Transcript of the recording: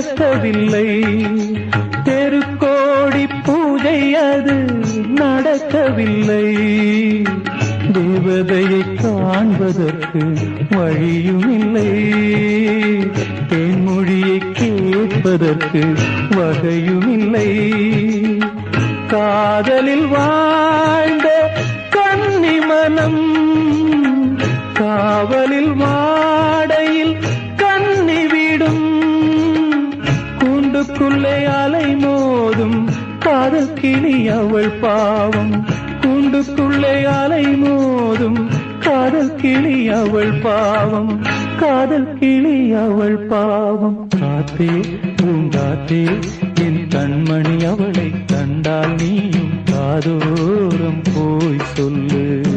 பிறக்கவில்லை. தெருக்கோடி பூஜை அது நடக்கவில்லை. தேவதையை காண்பதற்கு வழியும் இல்லை. தேன்மொழியை கேட்பதற்கு வகையும் இல்லை. காதலில் வாழ்ந்த கன்னி மனம் காவலில் மாடையில் கன்னி விடும். கூண்டுக்குள்ளே அலை மோதும் காதல் கிளி அவள் பாவம். கூண்டுக்குள்ளே அலை மோதும் காதல் கிளி அவள் பாவம். காதல் கிளி அவள் பாவம். காத்தே பூங்காத்தே என் கண்மணி அவளை கண்டால் நீயும் காதோரம் போய் சொல்லு.